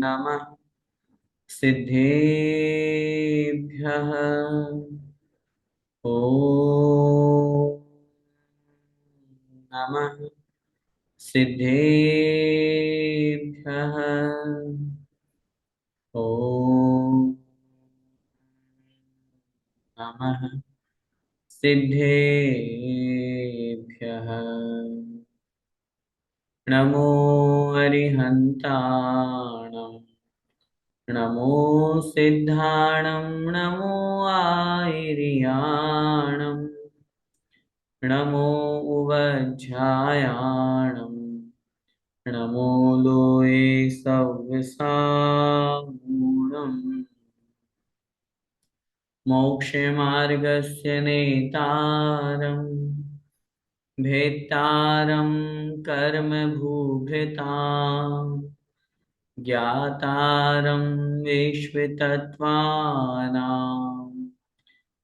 नमः सिद्धेभ्यः। ॐ नमः सिद्धेभ्यः। ॐ नमः सिद्धेभ्यः। नमो अरिहन्ताणं नमो सिद्धाणं नमो आयर्याणं नमो उवज्झायाणं नमो लोये सव्यसागुणम् मोक्षमार्गस्य नेतारम् भेत्तारं कर्मभूभृताम् ज्ञातारं विश्वतत्त्वानां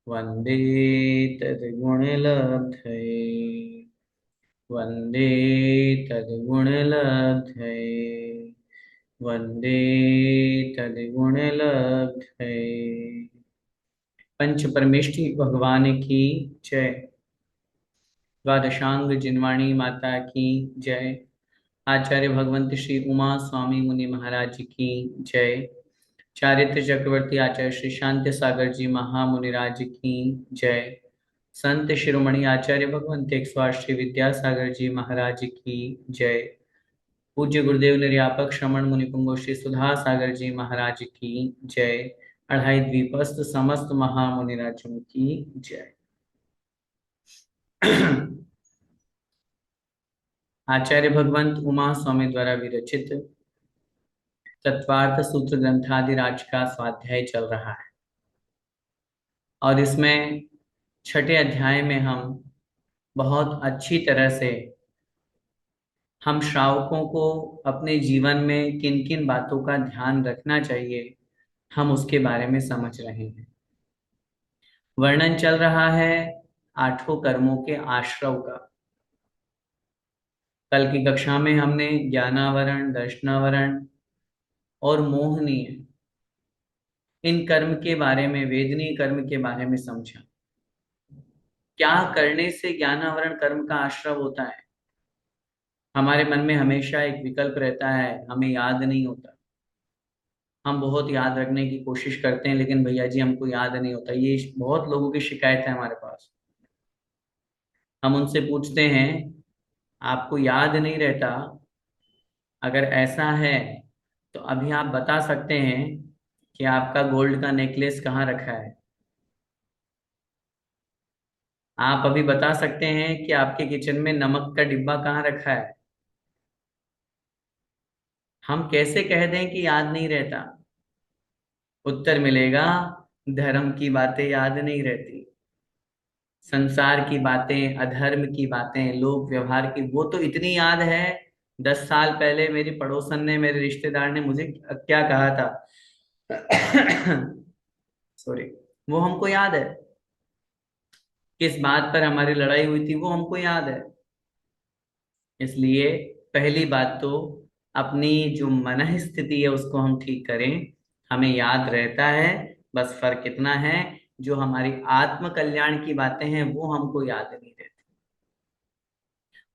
वन्दे तद्गुणलब्धये। वन्दे तद्गुणलब्धये। वन्दे तद्गुणलब्धये। पंच परमेष्टि भगवान की जय। द्वादशांग जिनवाणी माता की जय। आचार्य भगवंत श्री उमा स्वामी मुनि महाराज की जय। चारित्र चक्रवर्ती आचार्य श्री शांति सागर जी महामुनिराज की जय। संत शिरोमणि आचार्य भगवंत 108 श्री विद्यासागर जी महाराज की जय। पूज्य गुरुदेव निर्यापक श्रमण मुनि पुंगव श्री सुधा सागर जी महाराज की जय। अढ़ाई द्वीपस्थ समस्त महामुनिराजों की जय। आचार्य भगवंत उमा स्वामी द्वारा विरचित तत्वार्थ सूत्र ग्रंथादिराज का स्वाध्याय चल रहा है और इसमें छठे अध्याय में हम बहुत अच्छी तरह से हम श्रावकों को अपने जीवन में किन किन बातों का ध्यान रखना चाहिए हम उसके बारे में समझ रहे हैं। वर्णन चल रहा है आठों कर्मों के आश्रव का। कल की कक्षा में हमने ज्ञानावरण, दर्शनावरण और मोहनीय इन कर्म के बारे में, वेदनीय कर्म के बारे में समझा। क्या करने से ज्ञानावरण कर्म का आश्रव होता है? हमारे मन में हमेशा एक विकल्प रहता है, हमें याद नहीं होता। हम बहुत याद रखने की कोशिश करते हैं लेकिन भैया जी हमको याद नहीं होता। ये बहुत लोगों की शिकायत है हमारे पास। हम उनसे पूछते हैं आपको याद नहीं रहता, अगर ऐसा है तो अभी आप बता सकते हैं कि आपका गोल्ड का नेकलेस कहाँ रखा है? आप अभी बता सकते हैं कि आपके किचन में नमक का डिब्बा कहाँ रखा है? हम कैसे कह दें कि याद नहीं रहता? उत्तर मिलेगा, धर्म की बातें याद नहीं रहती। संसार की बातें, अधर्म की बातें, लोक व्यवहार की, वो तो इतनी याद है। 10 साल पहले मेरी पड़ोसन ने, मेरे रिश्तेदार ने मुझे क्या कहा था सॉरी, वो हमको याद है। किस बात पर हमारी लड़ाई हुई थी वो हमको याद है। इसलिए पहली बात तो अपनी जो मन स्थिति है उसको हम ठीक करें। हमें याद रहता है, बस फर्क इतना है जो हमारी आत्म कल्याण की बातें हैं वो हमको याद नहीं रहती।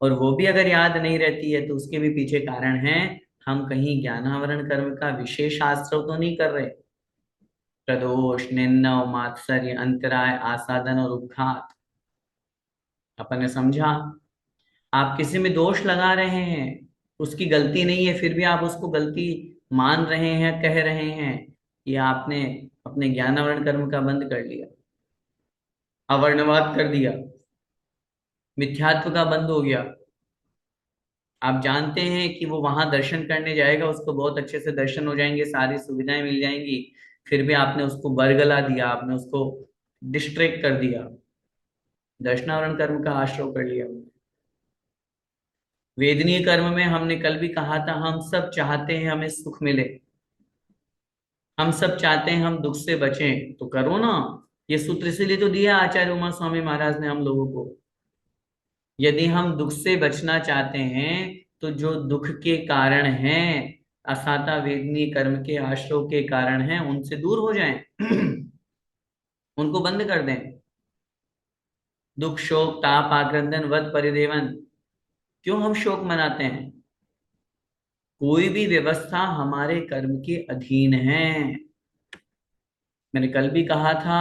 और वो भी अगर याद नहीं रहती है तो उसके भी पीछे कारण है, हम कहीं ज्ञानावरण कर्म का विशेष आश्रव तो नहीं कर रहे। प्रदोष, निंदा, मात्सर्य, अंतराय, आसादन और उपघात अपन ने समझा। आप किसी में दोष लगा रहे हैं, उसकी गलती नहीं है फिर भी आप उसको गलती मान रहे हैं, कह रहे हैं, ये आपने अपने ज्ञानावरण कर्म का बंद कर लिया, अवर्णवाद कर दिया, मिथ्यात्व का बंद हो गया। आप जानते हैं कि वो वहां दर्शन करने जाएगा, उसको बहुत अच्छे से दर्शन हो जाएंगे, सारी सुविधाएं मिल जाएंगी, फिर भी आपने उसको बरगला दिया, आपने उसको डिस्ट्रैक्ट कर दिया, दर्शनावरण कर्म का आश्रय कर लिया। वेदनीय कर्म में हमने कल भी कहा था, हम सब चाहते हैं हमें सुख मिले, हम सब चाहते हैं हम दुख से बचें, तो करो ना। ये सूत्र इसीलिए तो दिया आचार्य उमा स्वामी महाराज ने हम लोगों को। यदि हम दुख से बचना चाहते हैं तो जो दुख के कारण हैं असाता वेदनी कर्म के आश्रव के कारण हैं, उनसे दूर हो जाएं। उनको बंद कर दें। दुख शोक ताप आक्रंदन वद परिदेवन, क्यों हम शोक मनाते हैं? कोई भी व्यवस्था हमारे कर्म के अधीन है। मैंने कल भी कहा था,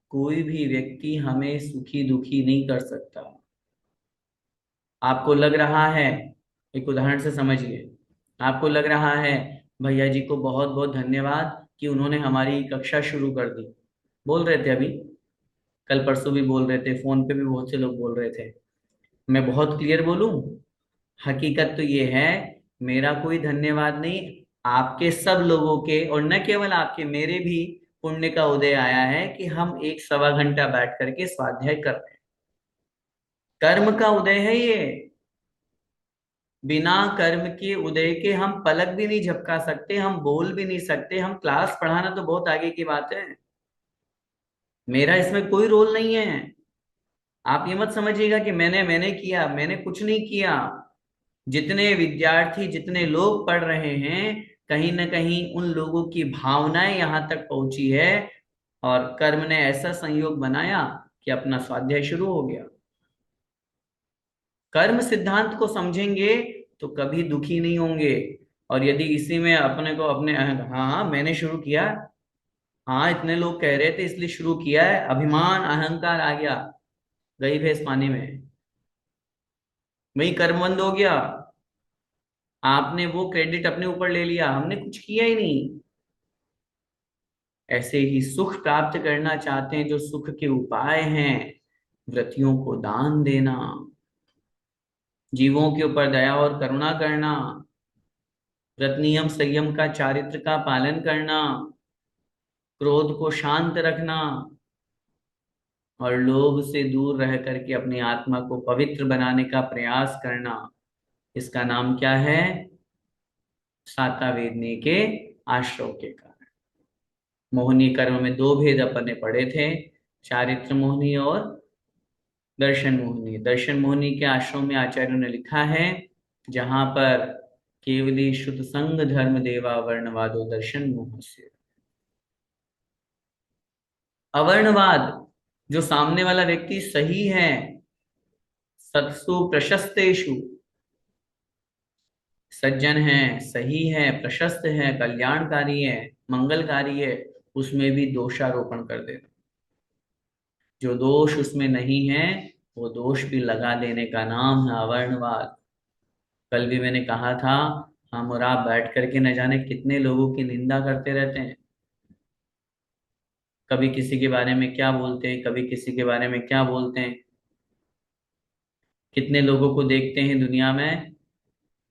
कोई भी व्यक्ति हमें सुखी दुखी नहीं कर सकता। आपको लग रहा है, एक उदाहरण से समझिए, आपको लग रहा है भैया जी को बहुत बहुत धन्यवाद कि उन्होंने हमारी कक्षा शुरू कर दी। बोल रहे थे अभी, कल परसों भी बोल रहे थे, फोन पे भी बहुत से लोग बोल रहे थे। मैं बहुत क्लियर बोलूं, हकीकत तो ये है, मेरा कोई धन्यवाद नहीं, आपके सब लोगों के, और न केवल आपके, मेरे भी पुण्य का उदय आया है कि हम एक सवा घंटा बैठ करके स्वाध्याय कर रहे हैं। कर्म का उदय है ये। बिना कर्म के उदय के हम पलक भी नहीं झपका सकते, हम बोल भी नहीं सकते, हम क्लास पढ़ाना तो बहुत आगे की बात है। मेरा इसमें कोई रोल नहीं है। आप ये मत समझिएगा कि मैंने किया, मैंने कुछ नहीं किया। जितने विद्यार्थी, जितने लोग पढ़ रहे हैं, कहीं ना कहीं उन लोगों की भावनाएं यहां तक पहुंची है, और कर्म ने ऐसा संयोग बनाया कि अपना स्वाध्याय शुरू हो गया। कर्म सिद्धांत को समझेंगे तो कभी दुखी नहीं होंगे। और यदि इसी में अपने को अपने हाँ हाँ मैंने शुरू किया, हाँ इतने लोग कह रहे थे इसलिए शुरू किया है, अभिमान अहंकार आ गया, गई भैंस पानी में, वही कर्म बंद हो गया। आपने वो क्रेडिट अपने ऊपर ले लिया, हमने कुछ किया ही नहीं। ऐसे ही सुख प्राप्त करना चाहते हैं, जो सुख के उपाय हैं, व्रतियों को दान देना, जीवों के ऊपर दया और करुणा करना, व्रत नियम संयम का चारित्र का पालन करना, क्रोध को शांत रखना, और लोभ से दूर रह करके अपनी आत्मा को पवित्र बनाने का प्रयास करना, इसका नाम क्या है? साता वेदनी के आश्रव के कारण। मोहिनी कर्म में दो भेद अपन ने पढ़े थे, चारित्र मोहिनी और दर्शन मोहिनी। दर्शन मोहिनी के आश्रम में आचार्यों ने लिखा है, जहां पर केवली शुद्ध संग धर्म देवा वर्णवादो दर्शन मोहस्य। अवर्णवाद, जो सामने वाला व्यक्ति सही है, सत्सु प्रशस्तेषु, सज्जन है, सही है, प्रशस्त है, कल्याणकारी है, मंगलकारी है, उसमें भी दोषारोपण कर देना। जो दोष उसमें नहीं है, वो दोष भी लगा देने का नाम है अवर्णवाद। कल भी मैंने कहा था, हम और आप बैठ करके न जाने कितने लोगों की निंदा करते रहते हैं। कभी किसी के बारे में क्या बोलते हैं, कभी किसी के बारे में क्या बोलते हैं। कितने लोगों को देखते हैं दुनिया में,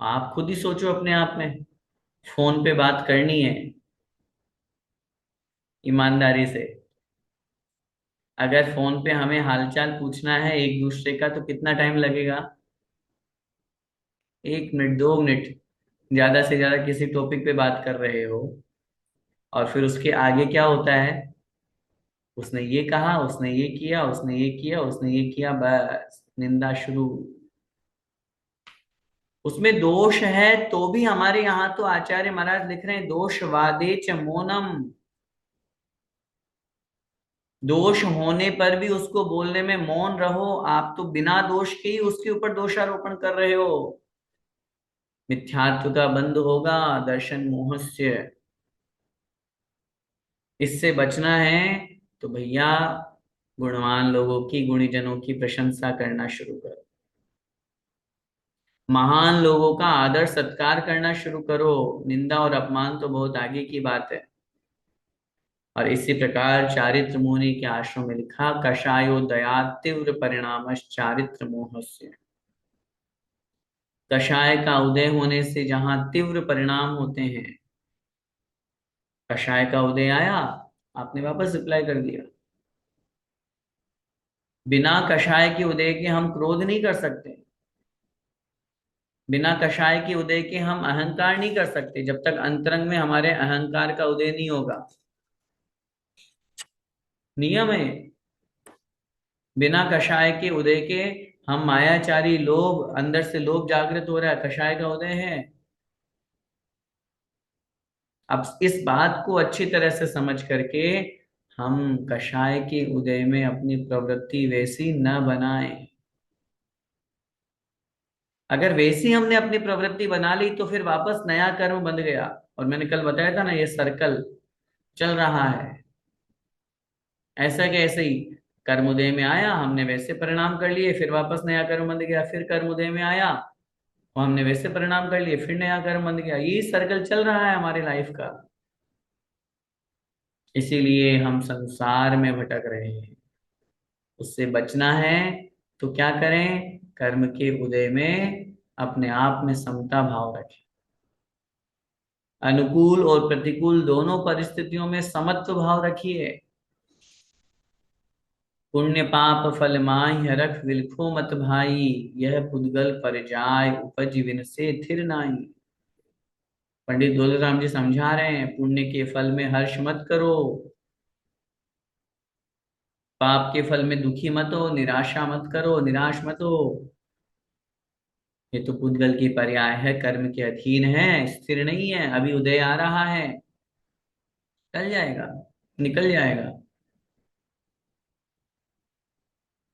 आप खुद ही सोचो अपने आप में। फोन पे बात करनी है ईमानदारी से, अगर फोन पे हमें हालचाल पूछना है एक दूसरे का, तो कितना टाइम लगेगा? 1 मिनट, 2 मिनट, ज्यादा से ज्यादा किसी टॉपिक पे बात कर रहे हो, और फिर उसके आगे क्या होता है? उसने ये कहा, उसने ये किया, उसने ये किया, उसने ये किया, बस निंदा शुरू। उसमें दोष है तो भी हमारे यहाँ तो आचार्य महाराज लिख रहे हैं, दोष वादे च मौनम। दोष होने पर भी उसको बोलने में मौन रहो। आप तो बिना दोष के ही उसके ऊपर दोषारोपण कर रहे हो। मिथ्यात्व का बंध होगा, दर्शन मोहस्य। इससे बचना है तो भैया, गुणवान लोगों की, गुणीजनों की प्रशंसा करना शुरू करो। महान लोगों का आदर सत्कार करना शुरू करो। निंदा और अपमान तो बहुत आगे की बात है। और इसी प्रकार चारित्र मुनि के आश्रम में लिखा, कषायो दया तीव्र परिणाम चारित्र मोहस्य। कषाय का उदय होने से जहां तीव्र परिणाम होते हैं, कषाय का उदय आया, आपने वापस रिप्लाई कर दिया। बिना कषाय के उदय के हम क्रोध नहीं कर सकते, बिना कषाय के उदय के हम अहंकार नहीं कर सकते, जब तक अंतरंग में हमारे अहंकार का उदय नहीं होगा। नियम है। बिना कषाय के उदय के हम मायाचारी, लोभ, अंदर से लोभ जागृत हो रहा है, कषाय का उदय है। अब इस बात को अच्छी तरह से समझ करके हम कषाय के उदय में अपनी प्रवृत्ति वैसी न बनाएं। अगर वैसी हमने अपनी प्रवृत्ति बना ली तो फिर वापस नया कर्म बंध गया। और मैंने कल बताया था ना, ये सर्कल चल रहा है। ऐसा कि ऐसे ही कर्मोदय में आया, हमने वैसे परिणाम कर लिए, फिर वापस नया कर्म बंध गया, फिर कर्मोदय में आया और हमने वैसे परिणाम कर लिए, फिर नया कर्म बंध गया। ये सर्कल चल रहा है हमारी लाइफ का। इसीलिए हम संसार में भटक रहे हैं। उससे बचना है तो क्या करें? कर्म के उदय में अपने आप में समता भाव रखें। अनुकूल और प्रतिकूल दोनों परिस्थितियों में समत्व भाव रखिए। पुण्य पाप फल माहि हरख विलखो मत भाई, यह पुद्गल पर जाय उपज विन से थिर नाई। पंडित दौलतराम जी समझा रहे हैं, पुण्य के फल में हर्ष मत करो, पाप के फल में दुखी मत हो, निराशा मत करो, निराश मत हो। ये तो पुद्गल की पर्याय है, कर्म के अधीन है, स्थिर नहीं है। अभी उदय आ रहा है, चल जाएगा, निकल जाएगा।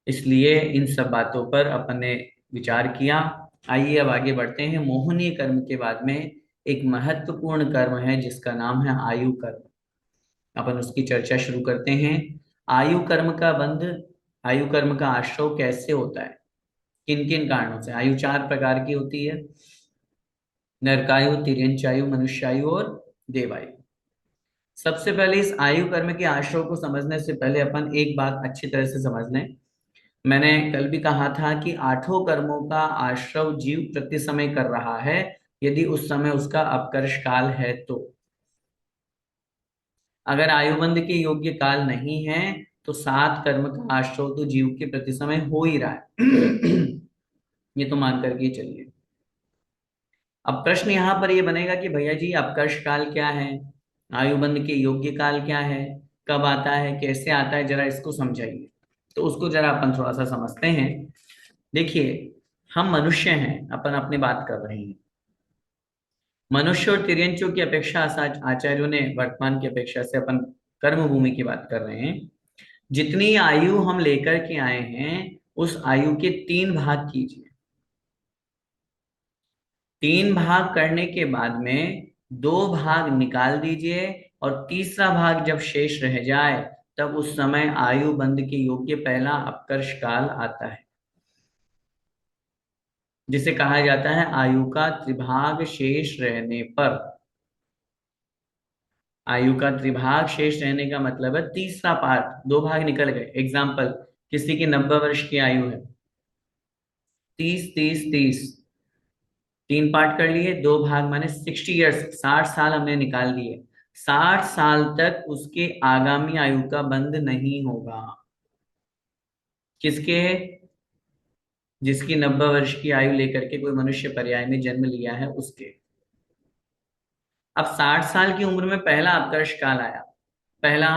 इसलिए इन सब बातों पर अपन ने विचार किया। आइए अब आगे बढ़ते हैं। मोहनीय कर्म के बाद में एक महत्वपूर्ण कर्म है जिसका नाम है आयु कर्म। अपन उसकी चर्चा शुरू करते हैं। आयु कर्म का बंध, आयु कर्म का आश्रव कैसे होता है, किन किन कारणों से? आयु चार प्रकार की होती है: नरकायु, तिर्यंचायु, मनुष्यायु और देवायु। सबसे पहले इस आयु कर्म के आश्रव को समझने से पहले अपन एक बात अच्छी तरह से समझ लें। मैंने कल भी कहा था कि आठों कर्मों का आश्रव जीव प्रति समय कर रहा है, यदि उस समय उसका अपकर्ष काल है तो। अगर आयुबंध के योग्य काल नहीं है तो सात कर्म का आश्रव तो जीव के प्रति समय हो ही रहा है। ये तो मान करके चलिए। अब प्रश्न यहां पर ये बनेगा कि भैया जी अपकर्ष काल क्या है, आयुबंध के योग्य काल क्या है, कब आता है, कैसे आता है, जरा इसको समझाइए। तो उसको जरा अपन थोड़ा सा समझते हैं। देखिए, हम मनुष्य हैं, अपन अपनी बात कर रहे हैं। मनुष्य और तिर्यंचों की अपेक्षा, आचार्यों ने वर्तमान की अपेक्षा से अपन कर्म भूमि की बात कर रहे हैं। जितनी आयु हम लेकर के आए हैं उस आयु के तीन भाग कीजिए। तीन भाग करने के बाद में दो भाग निकाल दीजिए और तीसरा भाग जब शेष रह जाए तब उस समय आयु बंध के योग्य पहला अपकर्ष काल आता है, जिसे कहा जाता है आयु का त्रिभाग शेष रहने पर। आयु का त्रिभाग शेष रहने का मतलब है तीसरा पार्ट, दो भाग निकल गए। एग्जाम्पल, किसी की 90 वर्ष की आयु है, 30 30 30, तीन पार्ट कर लिए, दो भाग माने 60 ईयर्स, 60 साल हमने निकाल दिए। 60 साल तक उसके आगामी आयु का बंध नहीं होगा। किसके? जिसकी 90 वर्ष की आयु लेकर के कोई मनुष्य पर्याय में जन्म लिया है उसके। अब 60 साल की उम्र में पहला अपकर्ष काल आया, पहला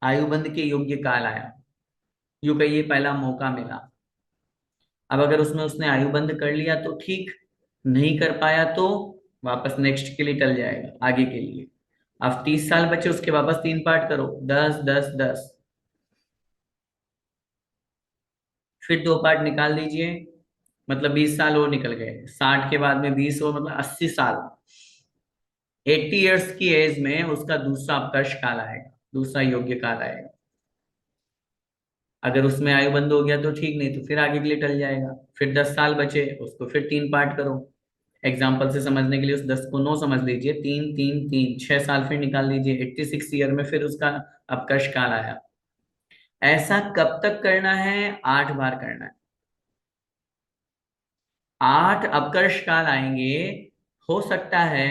आयुबंध के योग्य काल आया, यूं कहिए पहला मौका मिला। अब अगर उसमें उसने आयुबंध कर लिया तो ठीक, नहीं कर पाया तो वापस नेक्स्ट के लिए टल जाएगा, आगे के लिए। अब 30 साल बचे, उसके वापस तीन पार्ट करो, 10 10 10, फिर दो पार्ट निकाल दीजिए, मतलब 20 साल और निकल गए। 60 के बाद में 20 और मतलब 80 साल। 80 ईयर्स की एज में उसका दूसरा अपकर्ष काल आएगा, दूसरा योग्य काल आएगा। अगर उसमें आयु बंद हो गया तो ठीक, नहीं तो फिर आगे के लिए टल जाएगा। फिर 10 साल बचे, उसको फिर तीन पार्ट करो। एग्जाम्पल से समझने के लिए उस 10 को 9 समझ लीजिए, 3 3 3, 6 साल फिर निकाल लीजिए। 86 ईयर में फिर उसका अपकर्ष काल आया। ऐसा कब तक करना है? 8 बार करना है। 8 अपकर्ष काल आएंगे। हो सकता है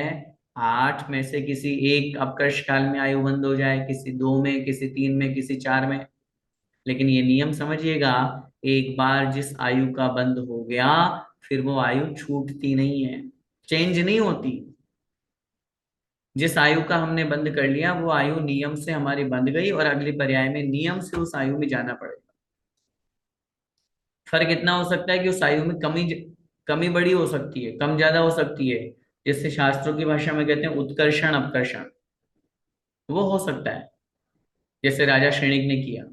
8 में से किसी एक अपकर्ष काल में आयु बंद हो जाए, किसी दो में, किसी तीन में, किसी चार में। लेकिन ये नियम समझिएगा, एक बार जिस आयु का बंद हो गया फिर वो आयु छूटती नहीं है, चेंज नहीं होती। जिस आयु का हमने बंद कर लिया वो आयु नियम से हमारी बंद गई और अगले पर्याय में नियम से उस आयु में जाना पड़ेगा। फर्क इतना हो सकता है कि उस आयु में कमी कमी बड़ी हो सकती है, कम ज्यादा हो सकती है। जिससे शास्त्रों की भाषा में कहते हैं उत्कर्षण अपकर्षण, वो हो सकता है, जैसे राजा श्रेणिक ने किया।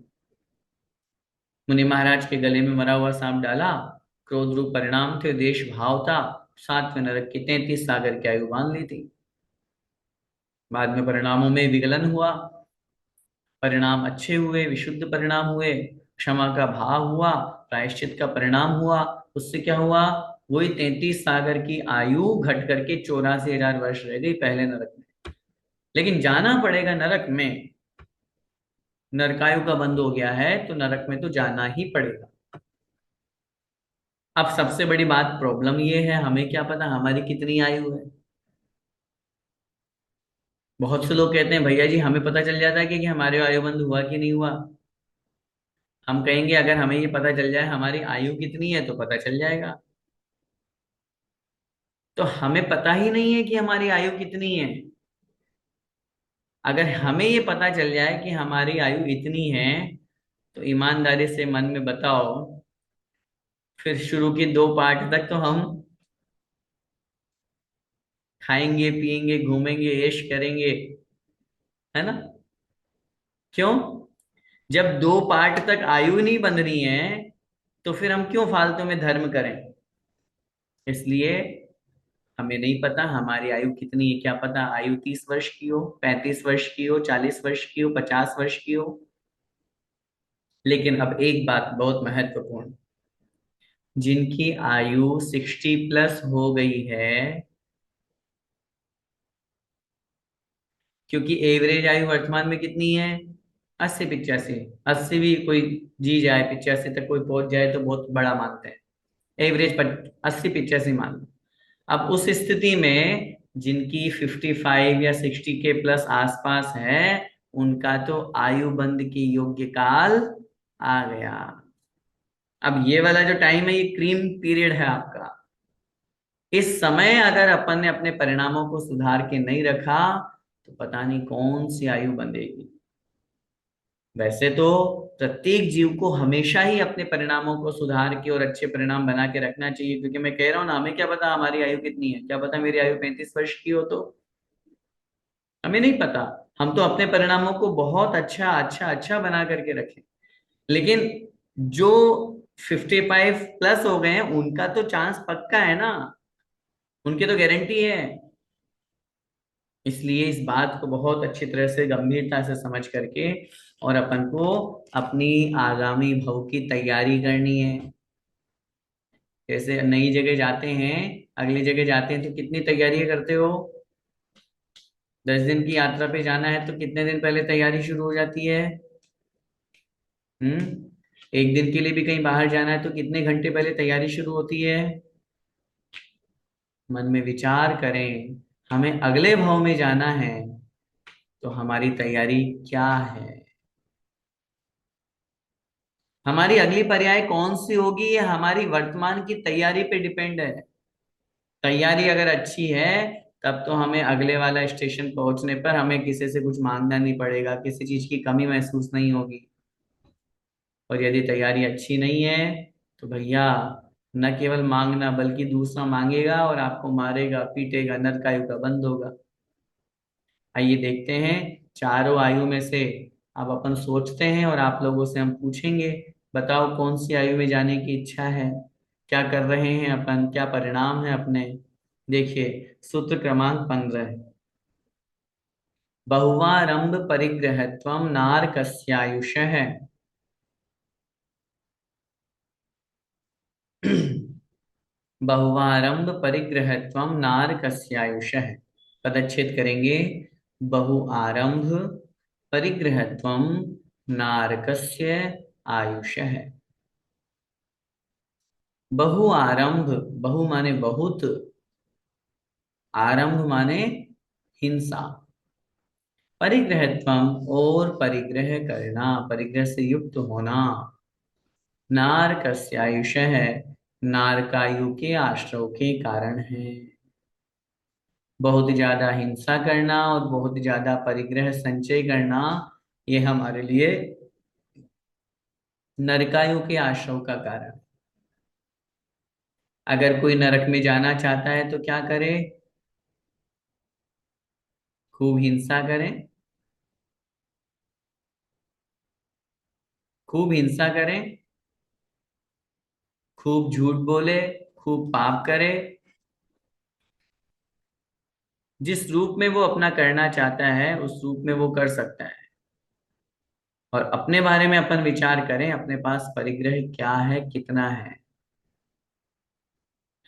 मुनि महाराज के गले में मरा हुआ सांप डाला, क्रोध रूप परिणाम थे, देश भाव था, 7वें नरक की 33 सागर की आयु बांध ली थी। बाद में परिणामों में विगलन हुआ, परिणाम अच्छे हुए, विशुद्ध परिणाम हुए, क्षमा का भाव हुआ, प्रायश्चित का परिणाम हुआ। उससे क्या हुआ? वही 33 सागर की आयु घट करके 84,000 वर्ष रह गई पहले नरक में। लेकिन जाना पड़ेगा नरक में, नरकायु का बंद हो गया है तो नरक में तो जाना ही पड़ेगा। अब सबसे बड़ी बात, प्रॉब्लम ये है, हमें क्या पता हमारी कितनी आयु है। बहुत से लोग कहते हैं भैया जी हमें पता चल जाता है कि हमारे आयु बंद हुआ कि नहीं हुआ। हम कहेंगे अगर हमें ये पता चल जाए हमारी आयु कितनी है तो पता चल जाएगा। तो हमें पता ही नहीं है कि हमारी आयु कितनी है। अगर हमें ये पता चल जाए कि हमारी आयु इतनी है, तो ईमानदारी से मन में बताओ, फिर शुरू के 2 पार्ट तक तो हम खाएंगे पिएंगे घूमेंगे ऐश करेंगे, है ना? क्यों? जब 2 पार्ट तक आयु नहीं बन रही है तो फिर हम क्यों फालतू में धर्म करें? इसलिए हमें नहीं पता हमारी आयु कितनी है। क्या पता आयु 30 वर्ष की हो, 35 वर्ष की हो, 40 वर्ष की हो, 50 वर्ष की हो। लेकिन अब एक बात बहुत महत्वपूर्ण, जिनकी आयु 60+ हो गई है, क्योंकि एवरेज आयु वर्तमान में कितनी है? 80 85। 80 भी कोई जी जाए, 85 तक कोई पहुंच जाए तो बहुत बड़ा मानते हैं। एवरेज 80 85 मान लो। अब उस स्थिति में जिनकी 55 या 60 के प्लस आसपास है, उनका तो आयु बंद के योग्य काल आ गया। अब ये वाला जो टाइम है ये क्रीम पीरियड है आपका। इस समय अगर अपन ने अपने परिणामों को सुधार के नहीं रखा तो पता नहीं कौन सी आयु बंधेगी। वैसे तो प्रत्येक जीव को हमेशा ही अपने परिणामों को सुधार के और अच्छे परिणाम बना के रखना चाहिए, क्योंकि मैं कह रहा हूं ना, हमें क्या पता हमारी आयु कितनी है। क्या पता मेरी आयु 35 वर्ष की हो, तो हमें नहीं पता। हम तो अपने परिणामों को बहुत अच्छा अच्छा अच्छा बना करके रखें। लेकिन जो 55+ हो गए हैं उनका तो चांस पक्का है ना, उनकी तो गारंटी है। इसलिए इस बात को बहुत अच्छी तरह से गंभीरता से समझ करके और अपन को अपनी आगामी भव की तैयारी करनी है। जैसे नई जगह जाते हैं, अगली जगह जाते हैं तो कितनी तैयारी करते हो? 10 दिन की यात्रा पे जाना है तो कितने दिन पहले तैयारी शुरू हो जाती है? एक दिन के लिए भी कहीं बाहर जाना है तो कितने घंटे पहले तैयारी शुरू होती है? मन में विचार करें, हमें अगले भाव में जाना है तो हमारी तैयारी क्या है? हमारी अगली पर्याय कौन सी होगी ये हमारी वर्तमान की तैयारी पे डिपेंड है। तैयारी अगर अच्छी है तब तो हमें अगले वाला स्टेशन पहुंचने पर हमें किसी से कुछ मांगना नहीं पड़ेगा, किसी चीज की कमी महसूस नहीं होगी। और यदि तैयारी अच्छी नहीं है तो भैया, न केवल मांगना बल्कि दूसरा मांगेगा और आपको मारेगा पीटेगा, नरकायु का बंद होगा। आइए देखते हैं चारों आयु में से। अब अपन सोचते हैं और आप लोगों से हम पूछेंगे, बताओ कौन सी आयु में जाने की इच्छा है, क्या कर रहे हैं अपन, क्या परिणाम है अपने। देखिए सूत्र क्रमांक 15, बहुवारंभ परिग्रहत्वम नारकस्यायुषः। बहुवारंभ परिग्रहत्वम नारकस्यायुषः। पदच्छेद करेंगे, बहु आरंभ परिग्रहत्वम नारकस्य आयुषः। बहु आरंभ, बहु माने बहुत, आरंभ माने हिंसा, परिग्रहत्वम और परिग्रह करना, परिग्रह से युक्त होना, नारकस्यायुषः नारकायु के आश्रव के कारण है। बहुत ज्यादा हिंसा करना और बहुत ज्यादा परिग्रह संचय करना, ये हमारे लिए नरकायु के आश्रव का कारण। अगर कोई नरक में जाना चाहता है तो क्या करे? खूब हिंसा करें, खूब हिंसा करें, खूब झूठ बोले, खूब पाप करे। जिस रूप में वो अपना करना चाहता है उस रूप में वो कर सकता है। और अपने बारे में अपन विचार करें, अपने पास परिग्रह क्या है, कितना है।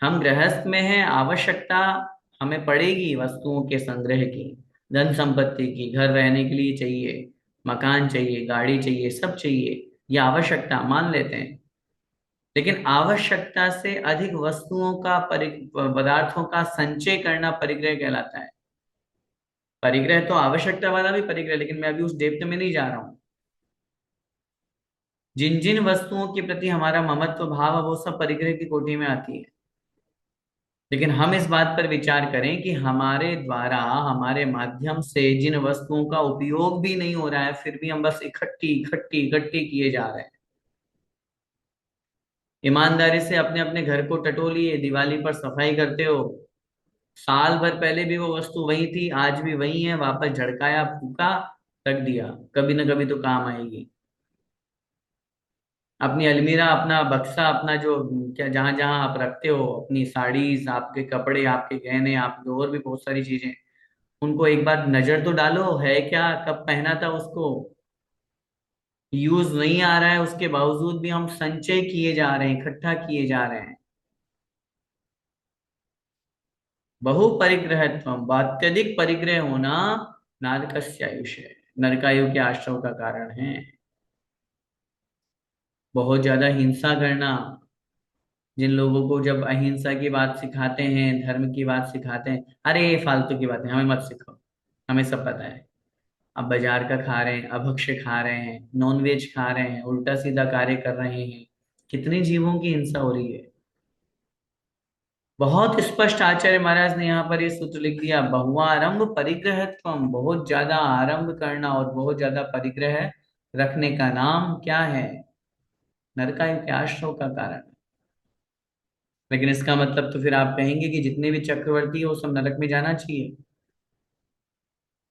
हम गृहस्थ में हैं, आवश्यकता हमें पड़ेगी वस्तुओं के संग्रह की, धन संपत्ति की, घर रहने के लिए चाहिए, मकान चाहिए, गाड़ी चाहिए, सब चाहिए। ये आवश्यकता मान लेते हैं। लेकिन आवश्यकता से अधिक वस्तुओं का पदार्थों का संचय करना परिग्रह कहलाता है। परिग्रह तो आवश्यकता वाला भी परिग्रह, लेकिन मैं अभी उस डेप्थ में नहीं जा रहा हूं। जिन जिन वस्तुओं के प्रति हमारा ममत्व भाव है वो सब परिग्रह की कोटि में आती है। लेकिन हम इस बात पर विचार करें कि हमारे द्वारा, हमारे माध्यम से जिन वस्तुओं का उपयोग भी नहीं हो रहा है, फिर भी हम बस इकट्ठी इकट्ठी इकट्ठी किए जा रहे हैं। ईमानदारी से अपने अपने घर को टटोलिए, दिवाली पर सफाई करते हो, साल भर पहले भी वो वस्तु वही थी, आज भी वही है, वापस झड़काया, फूका, रख दिया, कभी ना कभी तो काम आएगी। अपनी अलमीरा, अपना बक्सा, अपना जो क्या जहां जहां आप रखते हो अपनी साड़ीज, आपके कपड़े, आपके गहने, आपके और भी बहुत सारी चीजें, उनको एक बार नजर तो डालो, है क्या, कब पहना था उसको, यूज नहीं आ रहा है, उसके बावजूद भी हम संचय किए जा रहे हैं, इकट्ठा किए जा रहे हैं। बहु परिग्रहत्वम, अत्यधिक परिग्रह होना नारकस्य आयुष्य, नरकायु के आश्रव का कारण है। बहुत ज्यादा हिंसा करना, जिन लोगों को जब अहिंसा की बात सिखाते हैं, धर्म की बात सिखाते हैं, अरे ये फालतू की बातें हमें मत सिखाओ, हमें सब पता है। अब बाजार का खा रहे हैं, अभक्ष्य खा रहे हैं, नॉनवेज खा रहे हैं, उल्टा सीधा कार्य कर रहे हैं, कितने जीवों की हिंसा हो रही है। बहुत स्पष्ट आचार्य महाराज ने यहाँ पर ये सूत्र लिख दिया, बहुआरंभ परिग्रहत्वम, बहुत ज्यादा आरंभ करना और बहुत ज्यादा परिग्रह रखने का नाम क्या है, नरकायु के आश्रव का कारण है। लेकिन इसका मतलब तो फिर आप कहेंगे कि जितने भी चक्रवर्ती है वो सब नरक में जाना चाहिए।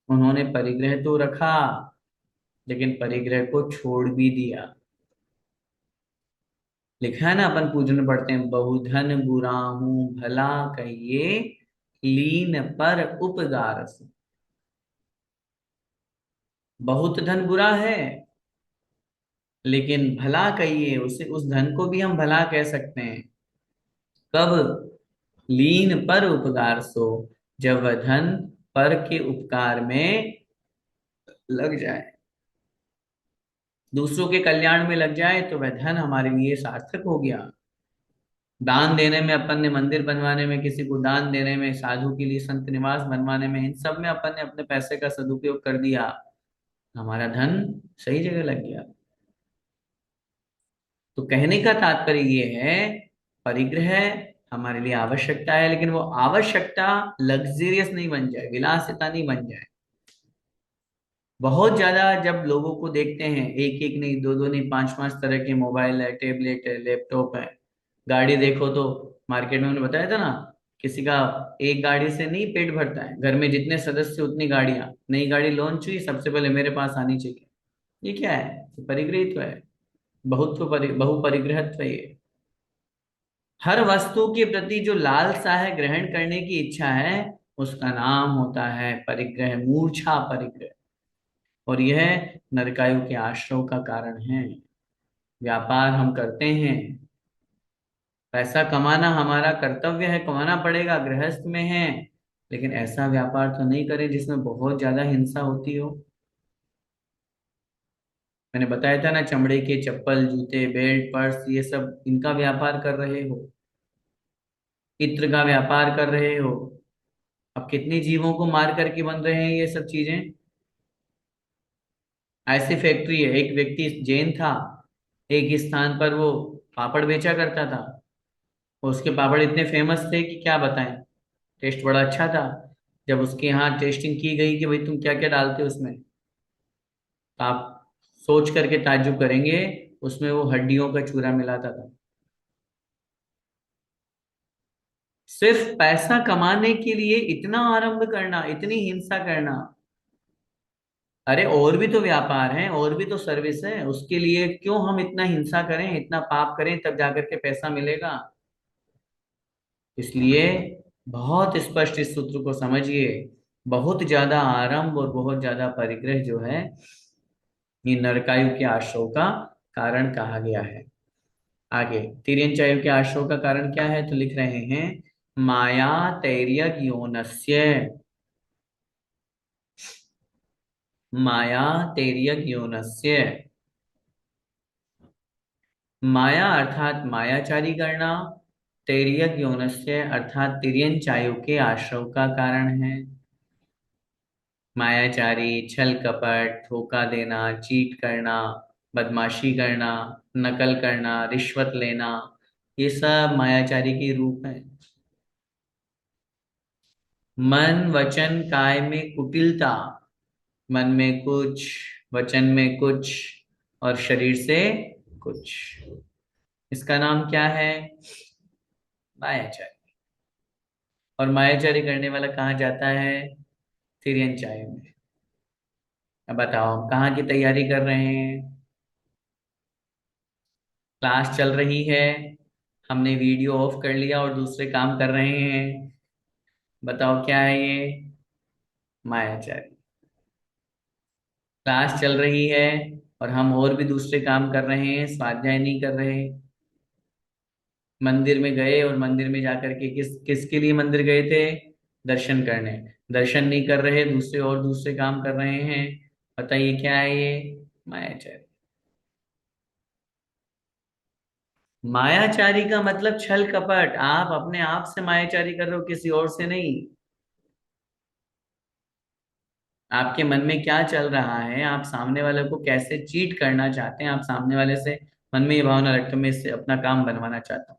उन्होंने परिग्रह तो रखा, लेकिन परिग्रह को छोड़ भी दिया। लिखा है ना, अपन पूजन में पढ़ते हैं, बहुधन बुरा हूं भला कहिए, लीन पर उपगारस। बहुत धन बुरा है, लेकिन भला कहिए, उसे उस धन को भी हम भला कह सकते हैं। कब? लीन पर उपकार सो, जब वह धन पर के उपकार में लग जाए, दूसरों के कल्याण में लग जाए, तो वह धन हमारे लिए सार्थक हो गया। दान देने में, अपन ने मंदिर बनवाने में, किसी को दान देने में, साधु के लिए संत निवास बनवाने में, इन सब में अपन ने अपने पैसे का सदुपयोग कर दिया, हमारा धन सही जगह लग गया। तो कहने का तात्पर्य ये है, परिग्रह हमारे लिए आवश्यकता है, लेकिन वो आवश्यकता लग्जरियस नहीं बन जाए, विलासिता नहीं बन जाए। बहुत ज्यादा जब लोगों को देखते हैं, एक एक नहीं, दो दो नहीं, पांच पांच तरह के मोबाइल है, टेबलेट है, लैपटॉप है, गाड़ी देखो तो, मार्केट में उन्होंने बताया था ना, किसी का एक गाड़ी से नहीं पेट भरता है, घर में जितने सदस्य उतनी गाड़ियां, नई गाड़ी लॉन्च हुई सबसे पहले मेरे पास आनी चाहिए। ये क्या है? ये परिगृहित है, बहु परिग्रहत्व है ये। हर वस्तु के प्रति जो लालसा है, ग्रहण करने की इच्छा है, उसका नाम होता है परिग्रह, मूर्छा परिग्रह। और यह नरकायु के आश्रव का कारण है। व्यापार हम करते हैं, पैसा कमाना हमारा कर्तव्य है, कमाना पड़ेगा, गृहस्थ में है, लेकिन ऐसा व्यापार तो नहीं करें जिसमें बहुत ज्यादा हिंसा होती हो। मैंने बताया था ना, चमड़े के चप्पल, जूते, बेल्ट, पर्स, ये सब इनका व्यापार कर रहे हो, इत्र का व्यापार कर रहे हो। अब कितने जीवों को मार करके बन रहे हैं ये सब चीजें। ऐसी फैक्ट्री है, एक व्यक्ति जैन था, एक स्थान पर वो पापड़ बेचा करता था, और उसके पापड़ इतने फेमस थे कि क्या बताएं, टेस्ट बड़ा अच्छा था। जब उसके यहाँ टेस्टिंग की गई कि भाई तुम क्या क्या डालते हो उसमें, तो आप सोच करके ताज्जुब करेंगे, उसमें वो हड्डियों का चूरा मिलाता था। सिर्फ पैसा कमाने के लिए इतना आरंभ करना, इतनी हिंसा करना। अरे और भी तो व्यापार है, और भी तो सर्विस है, उसके लिए क्यों हम इतना हिंसा करें, इतना पाप करें, तब जाकर के पैसा मिलेगा। इसलिए बहुत स्पष्ट इस सूत्र को समझिए। बहुत ज्यादा आरंभ और बहुत ज्यादा परिग्रह जो है, ये नरकायु के आश्रव का कारण कहा गया है। आगे तिर्यंचायु के आश्रव का कारण क्या है, तो लिख रहे हैं माया तैर्यक योनस्य। माया तैर्यक योनस्य। माया अर्थात मायाचारी करना, तैर्यक योनस्य अर्थात तिर्यंचायु के आश्रव का कारण है। मायाचारी, छल कपट, धोखा देना, चीट करना, बदमाशी करना, नकल करना, रिश्वत लेना, ये सब मायाचारी के रूप हैं। मन वचन काय में कुटिलता, मन में कुछ, वचन में कुछ, और शरीर से कुछ, इसका नाम क्या है, मायाचारी। और मायाचारी करने वाला कहाँ जाता है, तिर्यंचाय में। अब बताओ हम कहाँ की तैयारी कर रहे हैं। क्लास चल रही है, हमने वीडियो ऑफ कर लिया और दूसरे काम कर रहे हैं। बताओ क्या है ये, मायाचारी। क्लास चल रही है और हम और भी दूसरे काम कर रहे हैं, स्वाध्याय नहीं कर रहे। मंदिर में गए और मंदिर में जाकर के किसके लिए मंदिर गए थे, दर्शन करने। दर्शन नहीं कर रहे, दूसरे और दूसरे काम कर रहे हैं। बताइए क्या है ये, मायाचारी। मायाचारी का मतलब छल कपट, आप अपने आप से मायाचारी कर रहे हो, किसी और से नहीं। आपके मन में क्या चल रहा है, आप सामने वाले को कैसे चीट करना चाहते हैं, आप सामने वाले से मन में ये भावना रखते हो मैं इससे अपना काम बनवाना चाहता हूँ,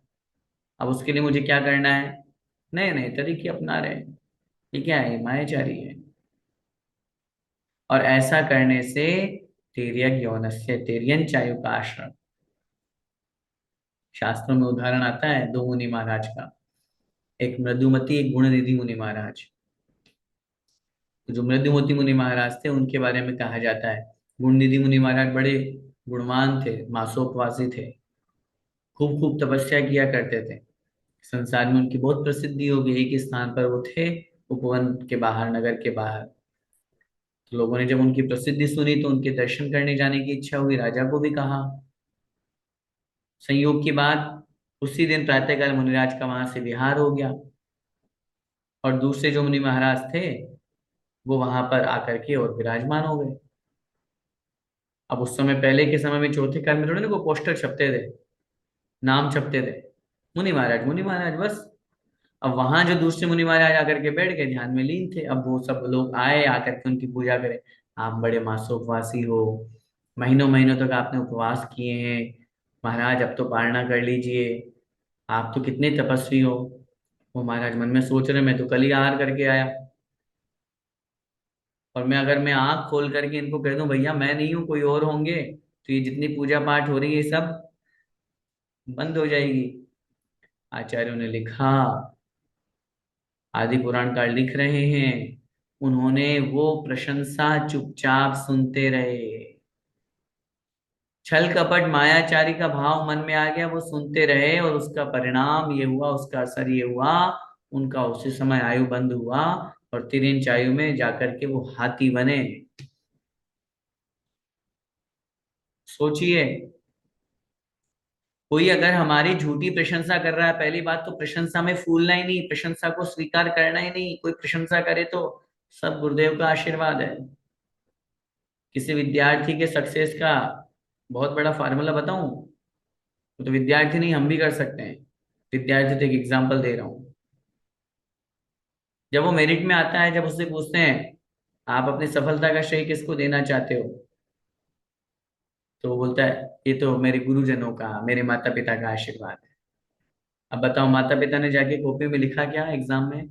अब उसके लिए मुझे क्या करना है, नए नए तरीके अपना रहे हैं। ये क्या है, ये मायाचारी है। और ऐसा करने से तिर्यक यौनस्य, तिर्यन चायु का आश्रम। शास्त्रों में उदाहरण आता है दो मुनि महाराज का, एक मृदुमति, एक गुणनिधि मुनि महाराज। तो जो मृदुमति मुनि महाराज थे उनके बारे में कहा जाता है, गुणनिधि मुनि महाराज बड़े गुणवान थे, मासोपवासी थे, खूब खूब तपस्या किया करते थे। संसार में उनकी बहुत प्रसिद्धि हो गई, एक ही स्थान पर वो थे, उपवन के बाहर, नगर के बाहर। तो लोगों ने जब उनकी प्रसिद्धि सुनी तो उनके दर्शन करने जाने की इच्छा हुई, राजा को भी कहा। संयोग की बात, उसी दिन प्रातःकाल मुनिराज का वहां से विहार हो गया, और दूसरे जो मुनि महाराज थे वो वहां पर आकर के और विराजमान हो गए। अब उस समय, पहले के समय में चौथे काल में थोड़े ना को पोस्टर छपते थे, नाम छपते थे, मुनि महाराज मुनि महाराज, बस। अब वहां जो दूसरे मुनि महाराज आकर के बैठ गए, ध्यान में लीन थे, अब वो सब लोग आए आकर के उनकी पूजा करें। आप बड़े मासोपवासी हो, महीनों महीनों तक आपने उपवास किए हैं, महाराज अब तो पारणा कर लीजिए, आप तो कितने तपस्वी हो। वो महाराज मन में सोच रहे मैं तो कल ही आहार करके आया, और मैं आंख खोल करके इनको कह दूं भैया मैं नहीं हूं, कोई और होंगे, तो ये जितनी पूजा पाठ हो रही है ये सब बंद हो जाएगी। आचार्यों ने लिखा, आदि पुराण काल लिख रहे हैं, उन्होंने वो प्रशंसा चुपचाप सुनते रहे। छल कपट मायाचारी का भाव मन में आ गया, वो सुनते रहे, और उसका परिणाम ये हुआ, उसका असर ये हुआ, उनका उसी समय आयु बंद हुआ, और तिरिंच आयु में जाकर के वो हाथी बने। सोचिए, कोई अगर हमारी झूठी प्रशंसा कर रहा है, पहली बात तो प्रशंसा में फूलना ही नहीं, प्रशंसा को स्वीकार करना ही नहीं। कोई प्रशंसा करे तो सब गुरुदेव का आशीर्वाद है। किसी विद्यार्थी के सक्सेस का बहुत बड़ा फार्मूला बताऊं, वो तो विद्यार्थी नहीं, हम भी कर सकते हैं। विद्यार्थी तो एक एग्जाम्पल दे रहा हूँ। जब वो मेरिट में आता है, जब उससे पूछते हैं आप अपनी सफलता का श्रेय किसको देना चाहते हो, तो वो बोलता है ये तो मेरे गुरुजनों का, मेरे माता पिता का आशीर्वाद है। अब बताओ, माता पिता ने जाके कॉपी में लिखा क्या एग्जाम में,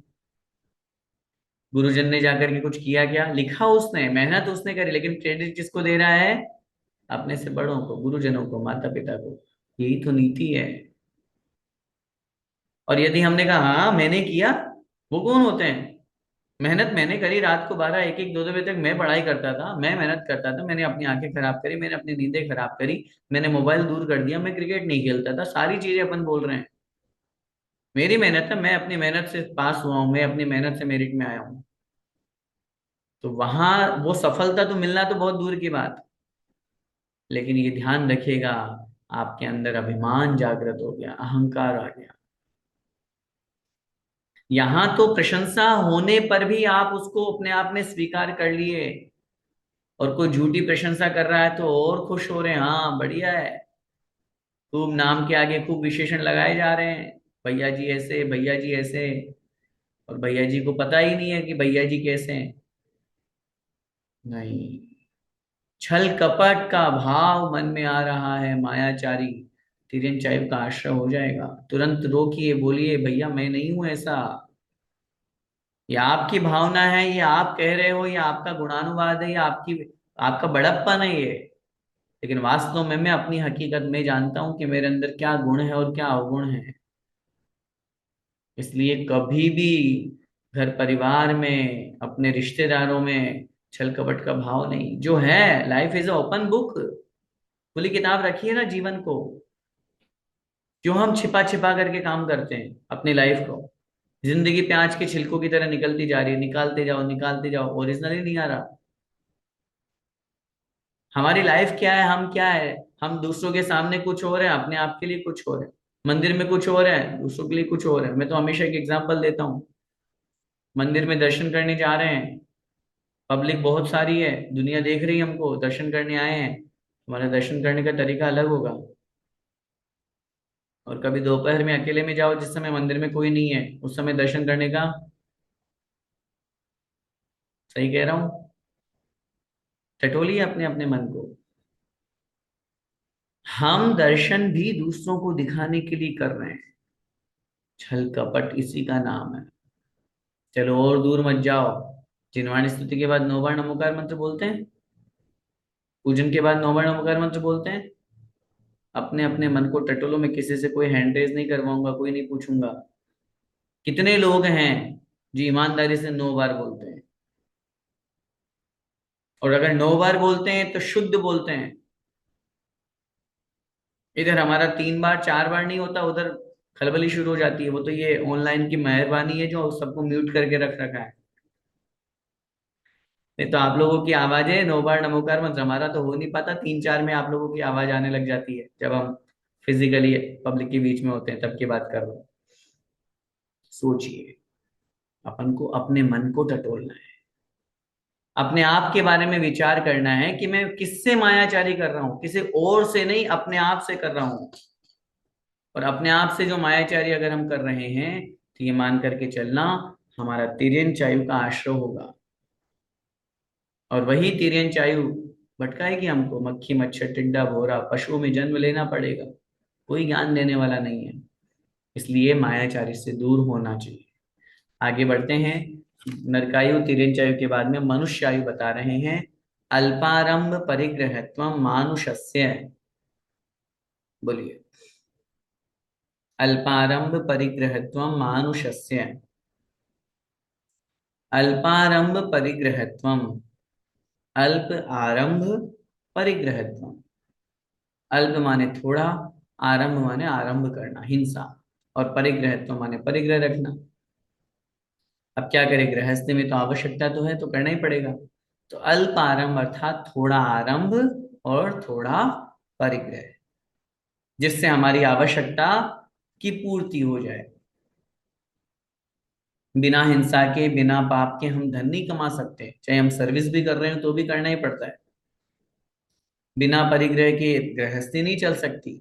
गुरुजन ने जाकर के कुछ किया क्या, लिखा उसने, मेहनत उसने करी, लेकिन क्रेडिट किसको दे रहा है, अपने से बड़ों को, गुरुजनों को, माता पिता को। यही तो नीति है। और यदि हमने कहा हाँ मैंने किया, वो कौन होते हैं? मेहनत मैंने करी, रात को 12 1 1 2 2 बजे तक मैं पढ़ाई करता था, मैं मेहनत करता था, मैंने अपनी आंखें खराब करी, मैंने अपनी नींदें खराब करी, मैंने मोबाइल दूर कर दिया, मैं क्रिकेट नहीं खेलता था, सारी चीजें अपन बोल रहे हैं। मेरी मेहनत है, मैं अपनी मेहनत से पास हुआ हूं, मैं अपनी मेहनत से मेरिट में आया हूं। तो वहां वो सफलता तो मिलना तो बहुत दूर की बात, लेकिन ये ध्यान रखिएगा, आपके अंदर अभिमान जागृत हो गया, अहंकार आ गया। यहां तो प्रशंसा होने पर भी आप उसको अपने आप में स्वीकार कर लिए, और कोई झूठी प्रशंसा कर रहा है तो और खुश हो रहे हैं, हाँ बढ़िया है, खूब नाम के आगे खूब विशेषण लगाए जा रहे हैं, भैया जी ऐसे, भैया जी ऐसे। और भैया जी को पता ही नहीं है कि भैया जी कैसे हैं। नहीं, छल कपट का भाव मन में आ रहा है मायाचारी, तिरंचायु का आश्रय हो जाएगा। तुरंत रोकिए, बोलिए भैया मैं नहीं हूं ऐसा, ये आपकी भावना है, ये आप कह रहे हो, ये आपका गुणानुवाद है, ये आपकी आपका बड़प्पन है ये। लेकिन वास्तव में मैं अपनी हकीकत में जानता हूं कि मेरे अंदर क्या गुण है और क्या अवगुण है। इसलिए कभी भी घर परिवार में, अपने रिश्तेदारों में छल कपट का भाव नहीं। जो है, लाइफ इज ओपन बुक, खुली किताब रखिए ना जीवन को। क्यों हम छिपा छिपा करके काम करते हैं अपनी लाइफ को? जिंदगी प्याज के छिलकों की तरह निकलती जा रही है, निकालते जाओ, ओरिजिनल ही नहीं आ रहा। हमारी लाइफ क्या है, हम क्या है? हम दूसरों के सामने कुछ हो रहे हैं, अपने आप के लिए कुछ हो रहे हैं, मंदिर में कुछ हो रहे हैं, दूसरों के लिए कुछ हो रहे हैं। मैं तो हमेशा एक एग्जांपल देता हूँ, मंदिर में दर्शन करने जा रहे हैं, पब्लिक बहुत सारी है, दुनिया देख रही है हमको, दर्शन करने आए हैं, हमारा दर्शन करने का तरीका अलग होगा। और कभी दोपहर में अकेले में जाओ, जिस समय मंदिर में कोई नहीं है, उस समय दर्शन करने का, सही कह रहा हूँ? टटोलिए अपने अपने मन को। हम दर्शन भी दूसरों को दिखाने के लिए कर रहे हैं, छल कपट इसी का नाम है। चलो और दूर मत जाओ, जिनवाणी स्तुति के बाद 9 बार नमोकार मंत्र बोलते हैं, पूजन के बाद 9 बार नमोकार मंत्र बोलते हैं। अपने अपने मन को टटोलो, मैं किसी से कोई हैंड रेज नहीं करवाऊंगा, कोई नहीं पूछूंगा कितने लोग हैं जो ईमानदारी से 9 बार बोलते हैं। और अगर 9 बार बोलते हैं तो शुद्ध बोलते हैं। इधर हमारा 3 बार 4 बार नहीं होता, उधर खलबली शुरू हो जाती है। वो तो ये ऑनलाइन की मेहरबानी है जो सबको म्यूट करके रख रखा है। नहीं तो आप लोगों की आवाजें 9 बार नमोकार मंत्र, हमारा तो हो नहीं पाता, 3 4 में आप लोगों की आवाज आने लग जाती है, जब हम फिजिकली पब्लिक के बीच में होते हैं तब की बात कर रहा हूँ। सोचिए, अपन को अपने मन को टटोलना है, अपने आप के बारे में विचार करना है कि मैं किससे मायाचारी कर रहा हूं, किसी और से नहीं, अपने आप से कर रहा हूं। और अपने आप से जो मायाचारी अगर हम कर रहे हैं, तो ये मान करके चलना, हमारा तिर्यन चायु का आश्रय होगा। और वही तिर्यन चायु भटकाएगी हमको, मक्खी मच्छर टिड्डा भोरा पशु में जन्म लेना पड़ेगा, कोई ज्ञान देने वाला नहीं है। इसलिए मायाचारी से दूर होना चाहिए। आगे बढ़ते हैं। नरकायु तिर्यंचायु के बाद में मनुष्यायु बता रहे हैं। अल्पारंभ परिग्रहत्व मानुषस्य। बोलिए। अल्पारंभ परिग्रहत्व मानुषस्य। अल्पारंभ परिग्रहत्व, अल्प आरंभ, परिग्रहत्व। अल्प माने थोड़ा, आरंभ माने आरंभ करना, हिंसा, और परिग्रहत्व माने परिग्रह रखना। अब क्या करें, गृहस्थी में तो आवश्यकता तो है, तो करना ही पड़ेगा। तो अल्प आरंभ अर्थात थोड़ा आरंभ और थोड़ा परिग्रह, जिससे हमारी आवश्यकता की पूर्ति हो जाए। बिना हिंसा के, बिना पाप के हम धन नहीं कमा सकते, चाहे हम सर्विस भी कर रहे हो तो भी करना ही पड़ता है। बिना परिग्रह के गृहस्थी नहीं चल सकती।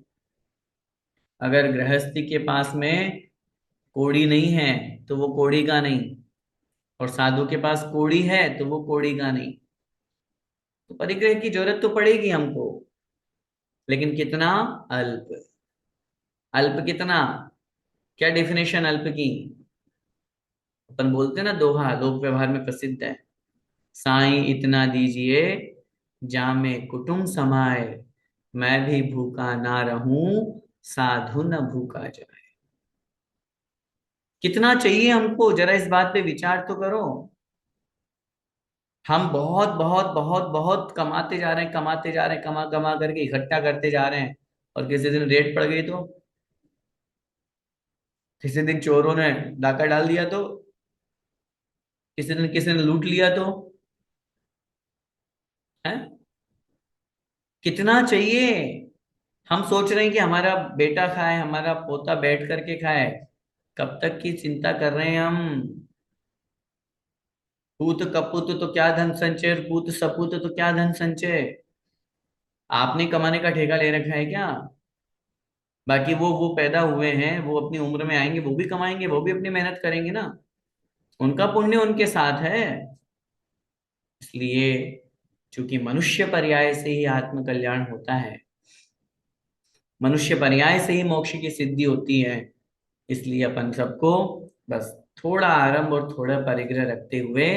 अगर गृहस्थी के पास में कोड़ी नहीं है तो वो कोड़ी का नहीं, और साधु के पास कोड़ी है तो वो कोड़ी का नहीं। तो परिग्रह की जरूरत तो पड़ेगी हमको, लेकिन कितना? अल्प। अल्प कितना? क्या डेफिनेशन अल्प की? अपन बोलते हैं ना, दोहा लोक व्यवहार में प्रसिद्ध है, साईं इतना दीजिए जामे कुटुंब समाए, मैं भी भूखा ना रहूं, साधु न भूखा जाए। कितना चाहिए हमको, जरा इस बात पे विचार तो करो। हम बहुत बहुत बहुत बहुत कमाते जा रहे हैं, कमाते जा रहे हैं, कमा कमा करके इकट्ठा करते जा रहे हैं, और किसी दिन रेट पड़ गई तो, किसी दिन चोरों ने डाका डाल दिया तो, किसी दिन किसी ने लूट लिया तो, है, कितना चाहिए। हम सोच रहे हैं कि हमारा बेटा खाए, हमारा पोता बैठ करके खाए, कब तक की चिंता कर रहे हैं हम। पूत कपूत तो क्या धन संचय, और पूत सपूत तो क्या धन संचय। आपने कमाने का ठेका ले रखा है क्या? बाकी वो पैदा हुए हैं, वो अपनी उम्र में आएंगे, वो भी कमाएंगे, वो भी अपनी मेहनत करेंगे ना, उनका पुण्य उनके साथ है। इसलिए चूंकि मनुष्य पर्याय से ही आत्म कल्याण होता है, मनुष्य पर्याय से ही मोक्ष की सिद्धि होती है, इसलिए अपन सबको बस थोड़ा आरंभ और थोड़ा परिग्रह रखते हुए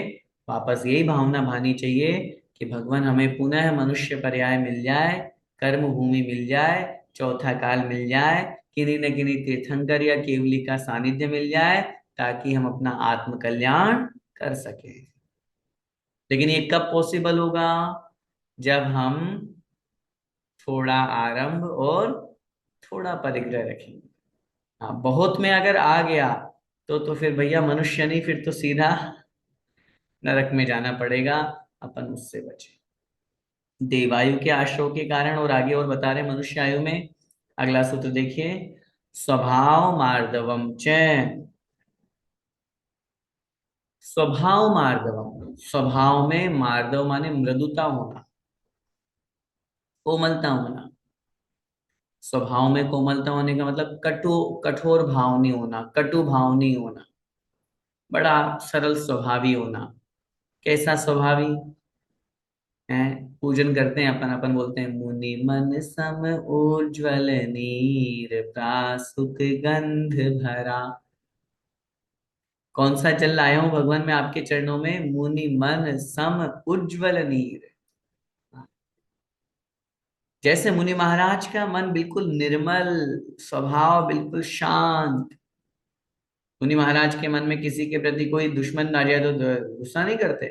वापस यही भावना भानी चाहिए कि भगवान हमें पुनः मनुष्य पर्याय मिल जाए, कर्म भूमि मिल जाए, चौथा काल मिल जाए, किन्हीं न किन्हीं तीर्थंकर या केवली का सानिध्य मिल जाए, ताकि हम अपना आत्म कल्याण कर सकें। लेकिन ये कब पॉसिबल होगा? जब हम थोड़ा आरंभ और थोड़ा परिग्रह रखेंगे। हाँ, बहुत में अगर आ गया तो फिर भैया मनुष्य नहीं, फिर तो सीधा नरक में जाना पड़ेगा। अपन उससे बचे। देवायु के आश्रव के कारण, और आगे और बता रहे मनुष्य आयु में, अगला सूत्र देखिए। स्वभाव मार्दवम च, स्वभाव मार्दवम, स्वभाव में मार्दव माने मृदुता होना, कोमलता होना। स्वभाव में कोमलता होने का मतलब कठोर भाव नहीं होना, कटु भाव नहीं होना, बड़ा सरल स्वभावी होना। कैसा स्वभावी है? पूजन करते हैं अपन, अपन बोलते हैं मुनि मन सम उज्ज्वल नीर प्रासुक गंध भरा। कौन सा जल लाया हूं भगवान मैं आपके चरणों में? मुनि मन सम उज्ज्वल नीर। जैसे मुनि महाराज का मन बिल्कुल निर्मल, स्वभाव बिल्कुल शांत। मुनि महाराज के मन में किसी के प्रति कोई दुश्मन आ जाए तो गुस्सा नहीं करते,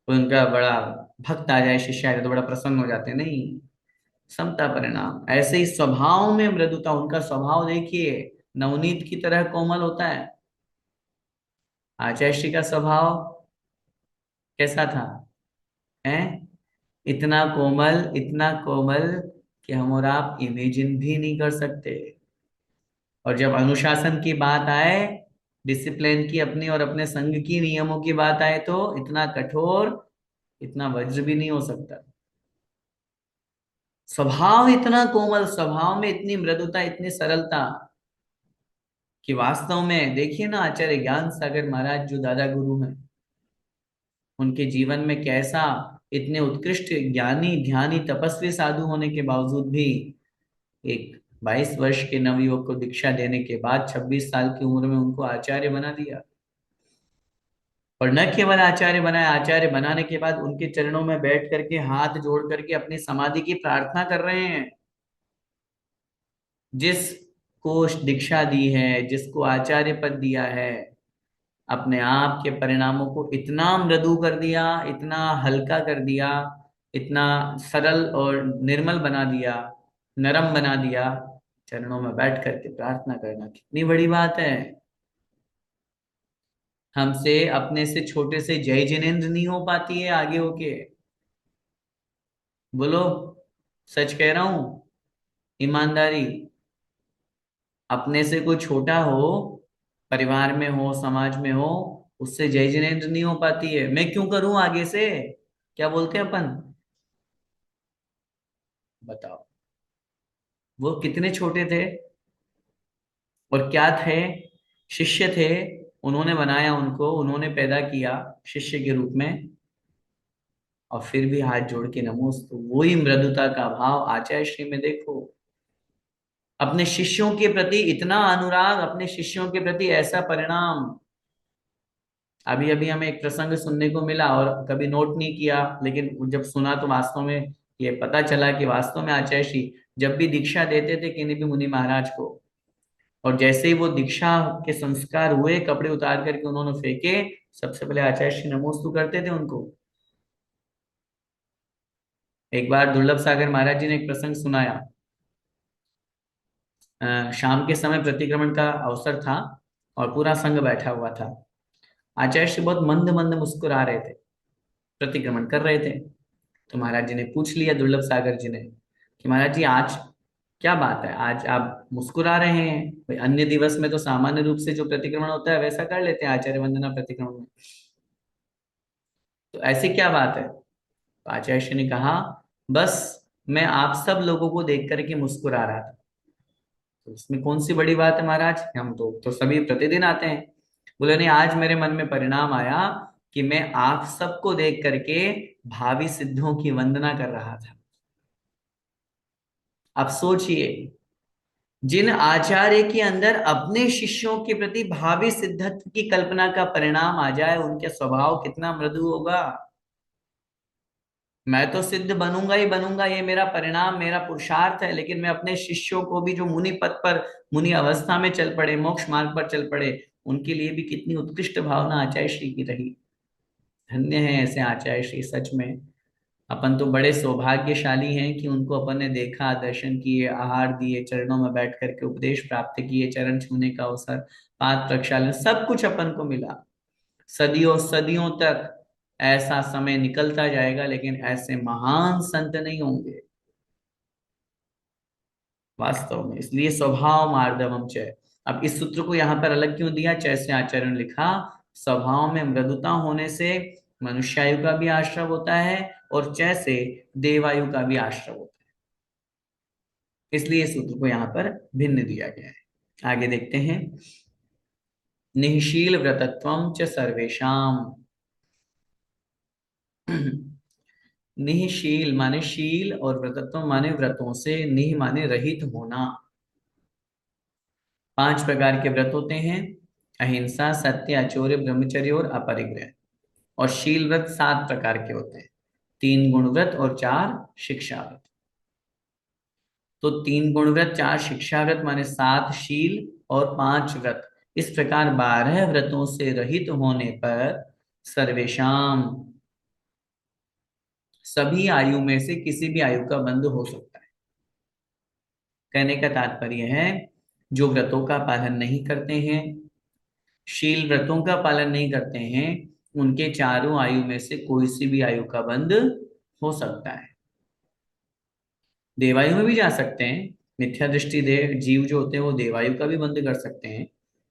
कोई उनका बड़ा भक्त आ जाए, शिष्य आ जाए तो बड़ा प्रसन्न हो जाते हैं, नहीं। समता परिणाम। ऐसे ही स्वभाव में मृदुता, उनका स्वभाव देखिए नवनीत की तरह कोमल होता है। आचार्य श्री का स्वभाव कैसा था? हैं? इतना कोमल, इतना कोमल कि हम और आप इमेजिन भी नहीं कर सकते। और जब अनुशासन की बात आए, डिसिप्लिन की, अपनी और अपने संघ की नियमों की बात आए, तो इतना कठोर, इतना वज्र भी नहीं हो सकता। स्वभाव इतना कोमल, स्वभाव में इतनी मृदुता, इतनी सरलता, कि वास्तव में देखिए ना, आचार्य ज्ञान सागर महाराज जो दादा गुरु हैं, उनके जीवन में कैसा, इतने उत्कृष्ट ज्ञानी ध्यानी तपस्वी साधु होने के बावजूद भी एक 22 वर्ष के नवयुवक को दीक्षा देने के बाद 26 साल की उम्र में उनको आचार्य बना दिया। और न केवल आचार्य बनाया, आचार्य बनाने के बाद उनके चरणों में बैठ करके हाथ जोड़ करके अपनी समाधि की प्रार्थना कर रहे हैं। जिसको दीक्षा दी है, जिसको आचार्य पद दिया है, अपने आप के परिणामों को इतना मृदु कर दिया, इतना हल्का कर दिया, इतना सरल और निर्मल बना दिया, नरम बना दिया। चरणों में बैठ करके प्रार्थना करना कितनी बड़ी बात है। हमसे अपने से छोटे से जय जिनेन्द्र नहीं हो पाती है आगे होके। बोलो, सच कह रहा हूं, ईमानदारी। अपने से कोई छोटा हो, परिवार में हो, समाज में हो, उससे जय जिनेन्द्र नहीं हो पाती है। मैं क्यों करूं आगे से? क्या बोलते हैं अपन? बताओ, वो कितने छोटे थे और क्या थे? शिष्य थे, उन्होंने बनाया उनको, उन्होंने पैदा किया शिष्य के रूप में, और फिर भी हाथ जोड़ के नमोस्तु। वही मृदुता का भाव आचार्य श्री में देखो। अपने शिष्यों के प्रति इतना अनुराग, अपने शिष्यों के प्रति ऐसा परिणाम। अभी अभी हमें एक प्रसंग सुनने को मिला, और कभी नोट नहीं किया, लेकिन जब सुना तो वास्तव में ये पता चला कि वास्तव में आचार्य श्री जब भी दीक्षा देते थे किन्हीं भी मुनि महाराज को, और जैसे ही वो दीक्षा के संस्कार हुए, कपड़े उतार करके उन्होंने फेंके, सबसे पहले आचार्य श्री नमोस्तु करते थे उनको। एक बार दुर्लभ सागर महाराज जी ने एक प्रसंग सुनाया। शाम के समय प्रतिक्रमण का अवसर था और पूरा संघ बैठा हुआ था। आचार्य श्री बहुत मंद मंद मुस्कुरा रहे थे, प्रतिक्रमण कर रहे थे। तो महाराज जी ने पूछ लिया दुर्लभ सागर जी ने कि महाराज जी आज क्या बात है, आज आप मुस्कुरा रहे हैं? भाई अन्य दिवस में तो सामान्य रूप से जो प्रतिक्रमण होता है वैसा कर लेते हैं आचार्य वंदना प्रतिक्रमण में, तो ऐसी क्या बात है? तो आचार्य श्री ने कहा, बस मैं आप सब लोगों को देख करके मुस्कुरा रहा था। तो इसमें कौन सी बड़ी बात है महाराज, हम तो सभी प्रतिदिन आते हैं। बोले नहीं, आज मेरे मन में परिणाम आया कि मैं आप सबको देख करके भावी सिद्धों की वंदना कर रहा था। अब सोचिए, जिन आचार्य के अंदर अपने शिष्यों के प्रति भावी सिद्धत्व की कल्पना का परिणाम आ जाए, उनके स्वभाव कितना मृदु होगा। मैं तो सिद्ध बनूंगा ही बनूंगा, ये मेरा परिणाम, मेरा पुरुषार्थ है, लेकिन मैं अपने शिष्यों को भी, जो मुनि पद पर, मुनि अवस्था में चल पड़े, मोक्ष मार्ग पर चल पड़े, उनके लिए भी कितनी उत्कृष्ट भावना आचार्य श्री की रही। धन्य है ऐसे आचार्य श्री, सच में अपन तो बड़े सौभाग्यशाली हैं कि उनको अपन ने देखा, दर्शन किए, आहार दिए, चरणों में बैठ करके उपदेश प्राप्त किए, चरण छूने का अवसर, पाद प्रक्षालन, सब कुछ अपन को मिला। सदियों सदियों तक ऐसा समय निकलता जाएगा, लेकिन ऐसे महान संत नहीं होंगे वास्तव में। इसलिए स्वभाव मार्दवम च। अब इस सूत्र को यहां पर अलग क्यों दिया? जैसे आचार्य ने लिखा, स्वभाव में मृदुता होने से मनुष्यायु का भी आश्रय होता है और जैसे देवायु का भी आश्रय होता है, इसलिए इस सूत्र को यहाँ पर भिन्न दिया गया है। आगे देखते हैं। निःशील व्रतत्वम च सर्वेशाम। निःशील माने शील और व्रतत्व माने व्रतों से, निह माने रहित होना। 5 प्रकार के व्रत होते हैं: अहिंसा, सत्य, अचौर्य, ब्रह्मचर्य और अपरिग्रह। और शील व्रत 7 प्रकार के होते हैं: 3 गुण व्रत और 4 शिक्षा व्रत। तो 3 गुण व्रत, 4 शिक्षा व्रत माने 7 शील और 5 व्रत। इस प्रकार 12 व्रतों से रहित होने पर सर्वेशाम, सभी आयु में से किसी भी आयु का बंध हो सकता है। कहने का तात्पर्य है, जो व्रतों का पालन नहीं करते हैं, शील व्रतों का पालन नहीं करते हैं, उनके चारों आयु में से कोई सी भी आयु का बंध हो सकता है। देवायु में भी जा सकते हैं। मिथ्या दृष्टि देव जीव जो होते हैं वो देवायु का भी बंध कर सकते हैं,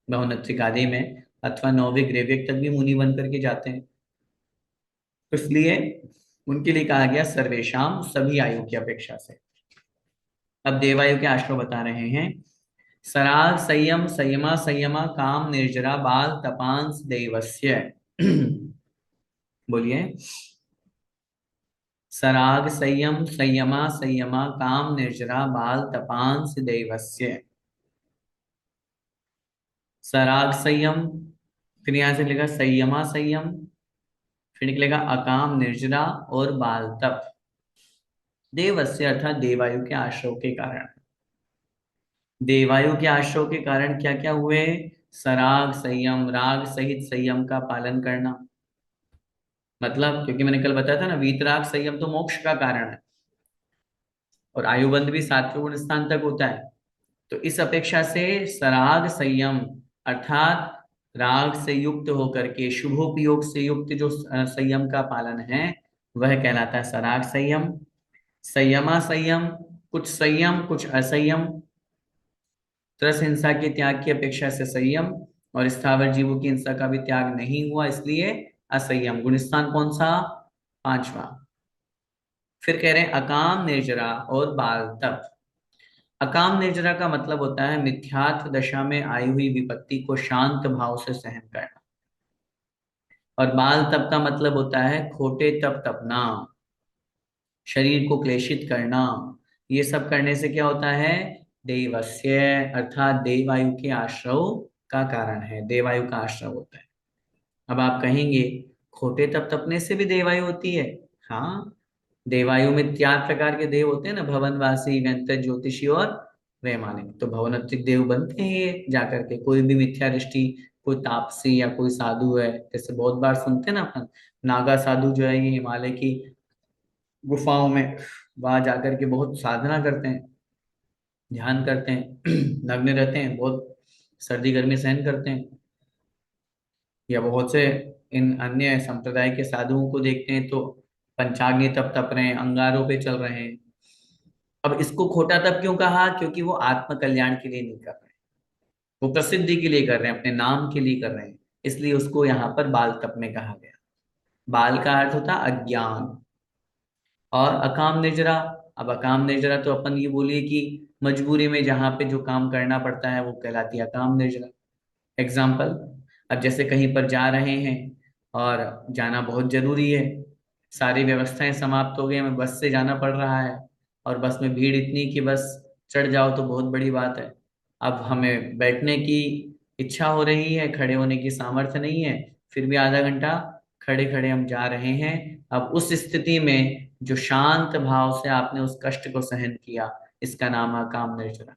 बहुनत्रिक आदि में, अथवा नौविक ग्रेविक तक भी मुनि बन करके जाते हैं। तो इसलिए उनके लिए कहा गया सर्वेशाम, सभी आयु की अपेक्षा से। अब देवायु के आश्रय बता रहे हैं। सराग संयम संयमा संयमा काम निर्जरा बाल तपांस देवस्य। बोलिए। सराग संयम संयमा संयमा काम निर्जरा बाल तपांस देवस्य। सराग संयम, फिर यहां से लिखा संयमा संयम, फिर निकलेगा अकाम निर्जरा और बाल तप। देवस्य अर्थात देवायु के आश्रय के कारण। देवायु के आश्रय के कारण क्या क्या हुए? सराग संयम, राग सहित संयम का पालन करना। मतलब, क्योंकि मैंने कल बताया था ना, वीतराग संयम तो मोक्ष का कारण है, और आयुबंध भी सातवें गुण स्थान तक होता है। तो इस अपेक्षा से सराग संयम अर्थात राग से युक्त होकर के शुभोपयोग से युक्त जो संयम का पालन है, वह कहलाता है सराग संयम। संयमा संयम, कुछ संयम कुछ असंयम। त्रस हिंसा के त्याग की अपेक्षा से संयम, और स्थावर जीवों की हिंसा का भी त्याग नहीं हुआ, इसलिए असंयम। गुण स्थान कौन सा? 5वां। फिर कह रहे हैं अकाम निर्जरा और बाल तप। अकाम निर्जरा का मतलब होता है मिथ्यात्व दशा में आई हुई विपत्ति को शांत भाव से सहन करना। और बाल तप का मतलब होता है खोटे तप तपना, शरीर को क्लेशित करना। ये सब करने से क्या होता है? देवस्य अर्थात देवायु के आश्रय का कारण है, देवायु का आश्रय होता है। अब आप कहेंगे खोटे तप तपने से भी देवायु होती है? हाँ, देवायु में 4 प्रकार के देव होते हैं ना, भवनवासी, व्यंतर, ज्योतिषी और वैमानिक। तो भवनत्रिक देव बनते हैं ये जाकर के। कोई भी मिथ्या दृष्टि, कोई तापसी या कोई साधु है, जैसे बहुत बार सुनते हैं ना अपन, नागा साधु जो है ये हिमालय की गुफाओं में वहां जाकर के बहुत साधना करते हैं, ध्यान करते हैं, नग्न रहते हैं, बहुत सर्दी गर्मी सहन करते हैं। या बहुत से इन अन्य संप्रदाय के साधुओं को देखते हैं तो पंचाग्नि तप तप रहे हैं, अंगारों पे चल रहे हैं। अब इसको खोटा तप क्यों कहा? क्योंकि वो आत्म कल्याण के लिए नहीं कर रहे हैं, वो प्रसिद्धि के लिए कर रहे हैं, अपने नाम के लिए कर रहे हैं, इसलिए उसको यहाँ पर बाल तप में कहा गया। बाल का अर्थ होता अज्ञान। और अकाम निजरा, अब अकाम निजरा तो अपन ये बोलिए कि मजबूरी में जहां पे जो काम करना पड़ता है वो कहलाती है अकाम निजरा। एग्जाम्पल, अब जैसे कहीं पर जा रहे हैं और जाना बहुत जरूरी है, सारी व्यवस्थाएं समाप्त हो गई, हमें बस से जाना पड़ रहा है और बस में भीड़ इतनी कि बस चढ़ जाओ तो बहुत बड़ी बात है। अब हमें बैठने की इच्छा हो रही है, खड़े होने की सामर्थ्य नहीं है, फिर भी आधा घंटा खड़े खड़े हम जा रहे हैं। अब उस स्थिति में जो शांत भाव से आपने उस कष्ट को सहन किया, इसका नाम है काम निर्जरा।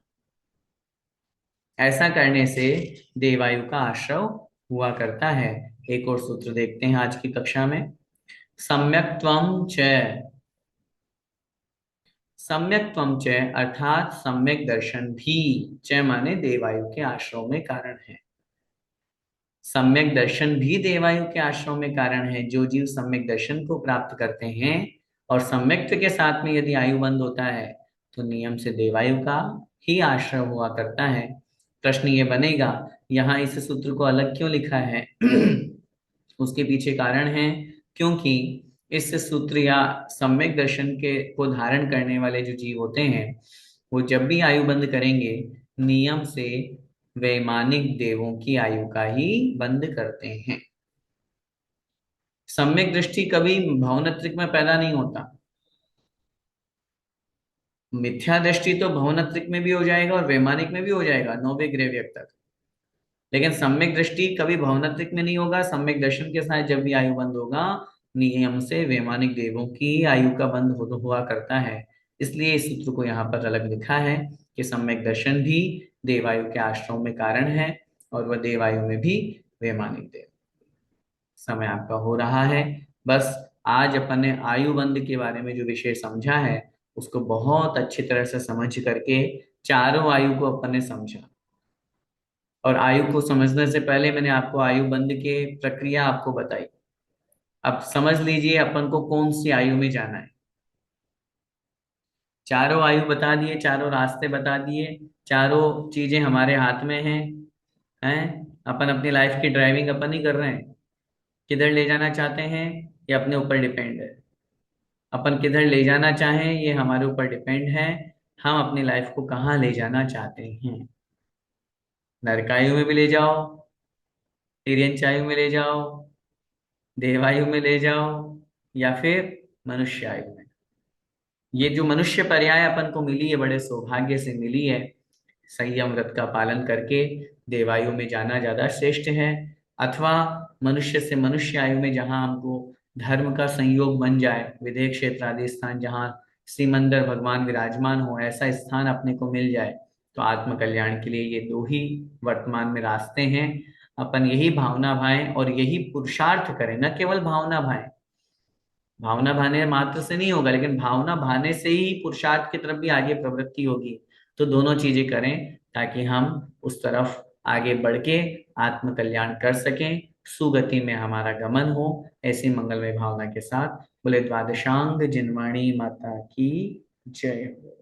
ऐसा करने से देवायु का आश्रव हुआ करता है। एक और सूत्र देखते हैं आज की कक्षा में। सम्यक्त्वं च, सम्यक्त्वं च अर्थात सम्यक दर्शन भी, च माने देवायु के आश्रव में कारण है। सम्यक दर्शन भी देवायु के आश्रव में कारण है। जो जीव सम्यक दर्शन को प्राप्त करते हैं और सम्यक्त्व के साथ में यदि आयु बंद होता है तो नियम से देवायु का ही आश्रय हुआ करता है। प्रश्न ये बनेगा, यहाँ इस सूत्र को अलग क्यों लिखा है? उसके पीछे कारण है, क्योंकि इस सूत्र या सम्यक दर्शन के को धारण करने वाले जो जीव होते हैं वो जब भी आयु बंद करेंगे नियम से वैमानिक देवों की आयु का ही बंद करते हैं। सम्यक दृष्टि कभी भवनत्रिक में पैदा नहीं होता। मिथ्या दृष्टि तो भवनत्रिक में भी हो जाएगा और वैमानिक में भी हो जाएगा, नौवे ग्रह तक। लेकिन सम्यक दृष्टि कभी भवनत्रिक में नहीं होगा। सम्यक दर्शन के साथ जब भी आयु बंद होगा नियम से वैमानिक देवों की आयु का बंद हुआ करता है। इसलिए इस सूत्र को यहाँ पर अलग लिखा है कि सम्यक दर्शन भी देवायु के आश्रम में कारण है और वह देवायु में भी वैमानिक देव। समय आपका हो रहा है। बस आज अपन ने आयु बंद के बारे में जो विषय समझा है उसको बहुत अच्छी तरह से समझ करके चारों आयु को अपन ने समझा। और आयु को समझने से पहले मैंने आपको आयु बंद के प्रक्रिया आपको बताई। अब समझ लीजिए अपन को कौन सी आयु में जाना है। चारों आयु बता दिए, चारों रास्ते बता दिए, चारों चीजें हमारे हाथ में हैं। अपन अपनी लाइफ की ड्राइविंग अपन ही कर रहे हैं। किधर ले जाना चाहते हैं ये अपने ऊपर डिपेंड है। अपन किधर ले जाना चाहें ये हमारे ऊपर डिपेंड है। हम अपनी लाइफ को कहाँ ले जाना चाहते हैं। नरकायु में भी ले जाओ, तिर्यंचायु में ले जाओ, देवायु में ले जाओ, या फिर मनुष्य आयु में। ये जो मनुष्य पर्याय अपन को मिली है बड़े सौभाग्य से मिली है। संयम व्रत का पालन करके देवायु में जाना ज्यादा श्रेष्ठ है, अथवा मनुष्य से मनुष्य आयु में जहां हमको धर्म का संयोग बन जाए, विदेह क्षेत्र आदि स्थान जहाँ श्रीमंदर भगवान विराजमान हो ऐसा स्थान अपने को मिल जाए, तो आत्म कल्याण के लिए ये दो ही वर्तमान में रास्ते हैं। अपन यही भावना भाएं और यही पुरुषार्थ करें, न केवल भावना भाएं। भावना भाने मात्र से नहीं होगा, लेकिन भावना भाने से ही पुरुषार्थ की तरफ भी आगे प्रवृत्ति होगी। तो दोनों चीजें करें ताकि हम उस तरफ आगे बढ़ के आत्म कल्याण कर सकें, सुगति में हमारा गमन हो। ऐसी मंगलमय भावना के साथ बोले द्वादशांग जिनवाणी माता की जय हो।